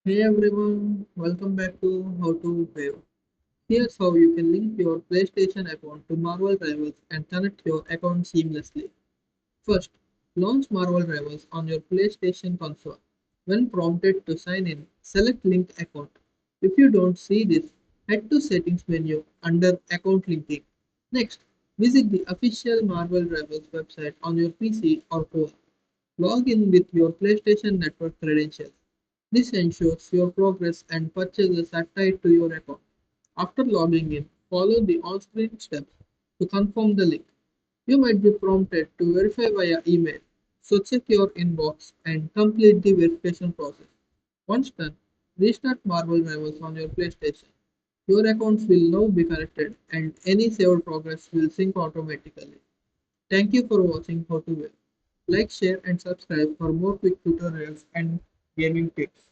Hey everyone, welcome back to How to Wave. Here's how you can link your PlayStation account to Marvel Rivals and connect your account seamlessly. First, launch Marvel Rivals on your PlayStation console. When prompted to sign in, select Link Account. If you don't see this, head to Settings menu under Account Linking. Next, visit the official Marvel Rivals website on your PC or phone. Log in with your PlayStation Network credentials. This ensures your progress and purchases are tied to your account. After logging in, follow the on-screen steps to confirm the link. You might be prompted to verify via email, so check your inbox and complete the verification process. Once done, restart Marvel Rivals on your PlayStation. Your accounts will now be connected and any saved progress will sync automatically. Thank you for watching How to Win. Like, share and subscribe for more quick tutorials and gaming tips.